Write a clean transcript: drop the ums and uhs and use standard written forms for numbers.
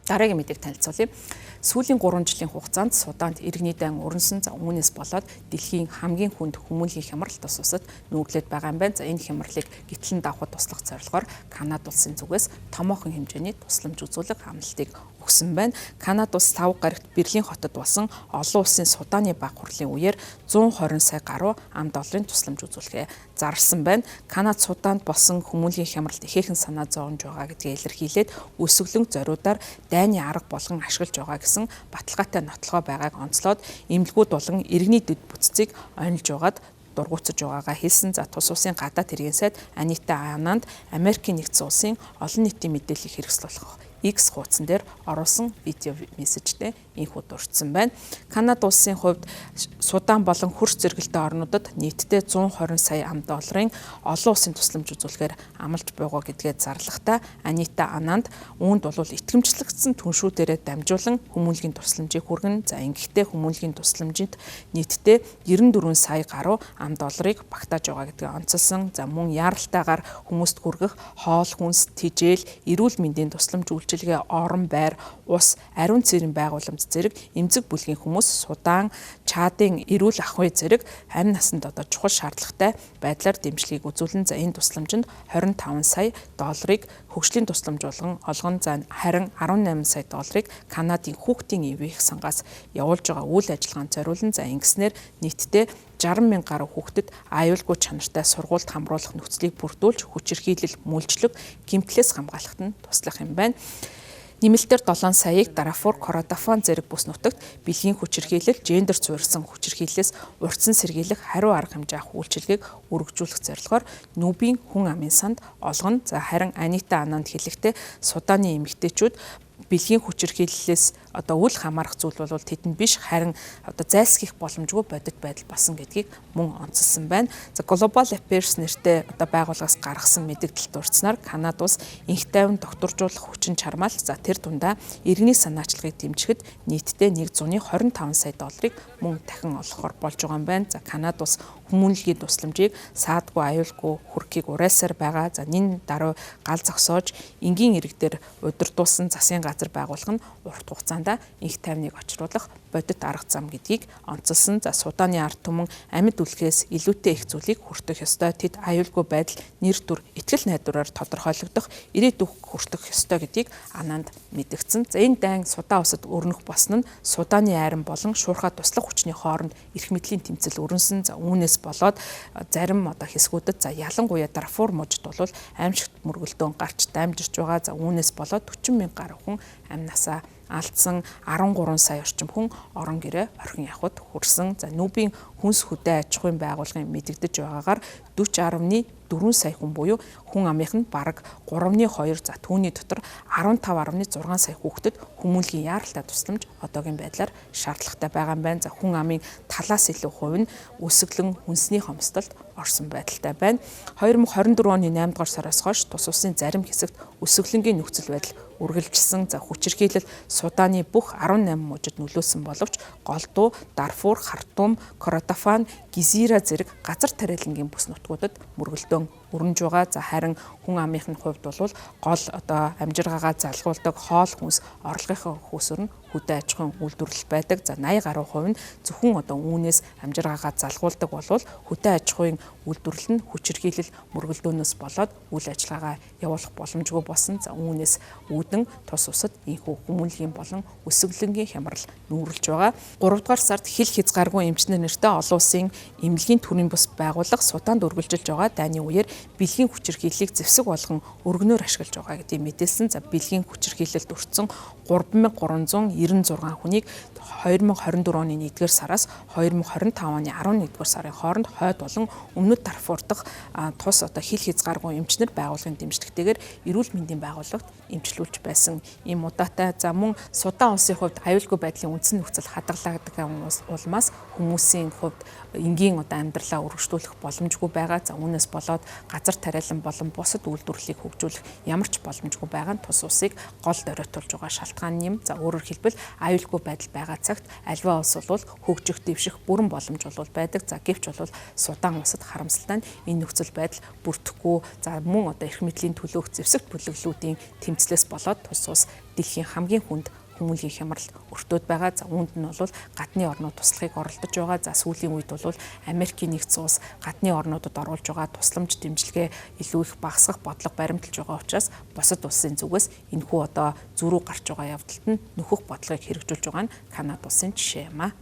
Дараагийн мэдээг танилцуулъя. Сүүлийн 3 жилийн хугацаанд Суданд иргэний дан өрнсөн үүнээс болоод дэлхийн хамгийн хүнд хүмүүнлэгийн хямрал тус усад нүүрлээд байгаа юм байна. За энэ хямралыг гитлэн давхад туслах зорилгоор Канада улсын зүгээс томоохон хэмжээний тусламж үзүүлэх амлалтыг өгсөн байна. Канада улс 5 гарагт Берлин хотод болсон олон улсын Суданы баг хурлын үеэр 120 сая гаруй $10 тусламж үзүүлэхээ зарласан байна. Канада Суданд болсон хүмүүнлэгийн хямралд ихээхэн санаа зовж байгаа гэдгийг илэрхийлээд өсвөлэн зориудаар дайны арга болгон ашиглаж байгаа гэсэн баталгаатай нотлогоо байгааг онцлоод эмнэлгүүд болон иргэний дэд бүтцийг онилж байгаад дургуутсаж байгаагаа хэлсэн. За тус улсын гадаад хэргийн сайд Анита Ананд Америкийн нэгдсэн улсын олон нийтийн мэдээллийг хэрэгсэл болох X хуудсан дээр оруулсан видео мессежтэй инхүү дурдсан байна. Канада улсын хувьд Судан болон хөрш зэрэгэлдээ орнуудад нийтдээ 120 сая $10 олон улсын тусламж үзүүлэхээр амлаж байгаа гэдгээ зарлахтаа Анита Ананд үүнд бол итгэмжлэгдсэн түншүүдээрээ дамжуулан хүмүүнлэгийн тусламжийг хүргэн. За ингэхдээ хүмүүнлэгийн тусламжид нийтдээ 94 сая гаруй $10 багтааж байгаа гэдгээ онцолсон. За мөн яаралтайгаар хүмүүст хүргэх хоол, хүнс, тэжээл, эрүүл мэндийн тусламж үйлчилгээ, орон байр, ус, ариун цэрийн байгууламж зэрэг эмзэг бүлгийн хүмүүс Судан, Чадын эрүүл ахуй зэрэг амь насанд чухал шаардлагатай байдлаар дэмжлэгийг үзүүлэн. За энэ тусламжинд 25 сая $-ыг хөгжлийн тусламж олгон харин 18 сая $-ыг Канадын хүүхдийн ивэх сангаас явуулж байгаа үйл ажиллагаанд зориулан. За ингэснээр нийтдээ 60 мянга гаруй хүүхдэд аюулгүй чанартай сургуульд хамруулах нөхцөлийг бүрдүүлж хүчирхийлэл, мүлжлэг, гэмтлээс хамгаалахад нь туслах юм байна. Нэмэлтээр 7 саяыг Дарфур, Кордофан зэрэг бүс нутагт бэлгийн хүчирхийлэл, гендер суурьсан хүчирхийллээс урьдчилан сэргийлэх хариу арга хэмжээ авах үйлчилгээг үргэлжлүүлэх зорилгоор Нүбийн хүн амын санд олгоно. За харин Анита Ананд хэлэхдээ Суданы эмэгтэйчүүд бэлгийн хүчирхийллээс үл хамаарах зүйл бол тэдэнд биш, харин зайлсхийх боломжгүй бодит байдал басан гэдгийг мөн онцлсан байна. За Global Affairs нэртэй байгууллагаас гаргасан мэдээлэлд дурдсанаар Канада улс инх тайван докторжуулах хүчин чармаал тэр дундаа иргэний санаачлагыг дэмжихэд нийтдээ 125 сая $-ыг мөн дахин олгохоор болж байгаа юм байна. За Канада улс хүмүүнлэгийн тусламжийг саадгүй, аюулгүй хүрхийг уриалсаар байгаа. За нин даруй гал зогсоож энгийн иргэдээр удирдуулсан засгийн газар байгуулах нь урт хугацаанд инх тайвныг очруулах бодит арга зам гэдгийг онцолсон. За Суданы ард түмэн амьд үлхээс илүүтэй их зүйлийг хүртэх ёстой. Тэд аюулгүй байдал, нэр төр, итгэл найдвараар тодорхойлогдох ирээдүйг хүртэх ёстой гэдгийг Ананд мэдгдсэн. За энэ дайн Судан улсад өрнөх болсон нь Суданы айран болон шуурхай туслах хүчний хооронд эрх мэдлийн тэмцэл өрнсөн. За үүнээс болоод зарим хэсгүүдэд ялангуяа Дарфур мужид бол аимшигт мөргөлдөөн гарч дамжирч байгаа. За үүнээс болоод 40 мянга гаруй хүн амь насаа алдсан, 13 сая орчим хүн орон гэрээ орхин явхад хүрсэн. За Нүбийн хүнс хөдөө аж ахуйн байгууллагын мэдэгдэж байгаагаар 40.4 сая хүн буюу хүн амынх нь бараг 3.2, за түүний дотор 15.6 сая хүүхдэд хүмүүнлэгийн яаралтай тусламж одоогийн байдлаар шаардлагатай байгаа юм байна. За хүн амын талаас илүү хувь нь өсөглөн хүнсний хомсдолд орсон байдалтай байна. 2024 оны 8 дугаар сараас хойш тус улсын зарим хэсэгт өсөглөнгийн нөхцөл байдал үргэлжилсэн. За хүчирхийлэл Суданы бүх 18 мужид нөлөөсөн боловч Голдуу, Дарфур, Хартум, Кордофан, Гизира зэрэг газар тариалангийн бүс нутгуудад мөргөлдөөн өрнөж байгаа. За харин хүн амынхны хувьд бол гол амжиргаагаа залгуулдаг хоол, хүнс, орлогынхаа хөөсөр нь хөдөө аж ахуйн үйлдвэрлэл байдаг. За 80 гаруй хувь нь зөвхөн үүнээс амжиргаагаа залгуулдаг болвол хөдөө аж ахуйн үйлдвэрлэл нь хүчирхийлэл мөргөлдөөнөөс болоод үйл ажиллагаагаа явуулах боломжгүй болсон. За үүнээс үүдэн тус усад инхүү хүмүүнлэгийн болон өсвөлөнгийн хямрал нүүрлж байгаа. 3 дугаар сард хил хязгааргүй эмчнэр нэртэй олон улсын эмнэлгийн төрийн бус байгууллага Суданд үргэлжилж байгаа дайны үеэр бэлгийн хүчирхийллийг зэвсэг болгон өргөнөөр ашиглаж байгаа гэдгийг мэдээлсэн. За бэлгийн хүчирхийлэлд өртсөн 3396 хүнийг 2024 оны 1-р сараас 2025 оны 11-р сарын хооронд хойд болон өмнөд Дарфур дахь тус хил хязгааргүй эмчнэр байгууллагын дэмжлэгтэйгээр эрүүл мэндийн байгууллагт эмчлүүлж байсан юм удаатай. За мөн Судан улсын хувьд аюулгүй байдлын үндсэн нөхцөл хадгалагддаг улмаас хүмүүсийн хувьд энгийн амьдралаа үргэлжлүүлэх боломжгүй байгаа. За үүнээс болоод газар тариалан болон бусад үйлдвэрлэлийг хөгжүүлэх ямар ч боломжгүй байгаа нь тус улсыг гол доройтуулж байгаа шалтгаан шалтгаан юм. За өөрөөр хэлбэл аюулгүй байдал байгаа цагт альва улс бол хөгжих, дэвших бүрэн боломж бол байдаг. За гэвч бол Судан улсад харамсалтай нь энэ нөхцөл байдал бүрдэхгүй. За мөн одоо эрх мэдлийн төлөөх зэвсэгт бүлэглүүдийн тэмцлээс болоод тус улс дэлхийн хамгийн хүнд хүмүүнлэгийн хямрал өртөөд байгаа. За үүнд нь бол гадны орнууд туслахыг оролдож байгаа. За сүүлийн үед бол Америкийн нэгдсэн улс гадны орнуудад оруулж байгаа тусламж дэмжлэгээ илүү их багасгах бодлого баримталж байгаа учраас бусад улсын зүгээс энэхүү одоо зөрүү гарч байгаа явдалд нь нөхөх бодлогыг хэрэгжүүлж байгаа нь Канада улсын жишээ юм а.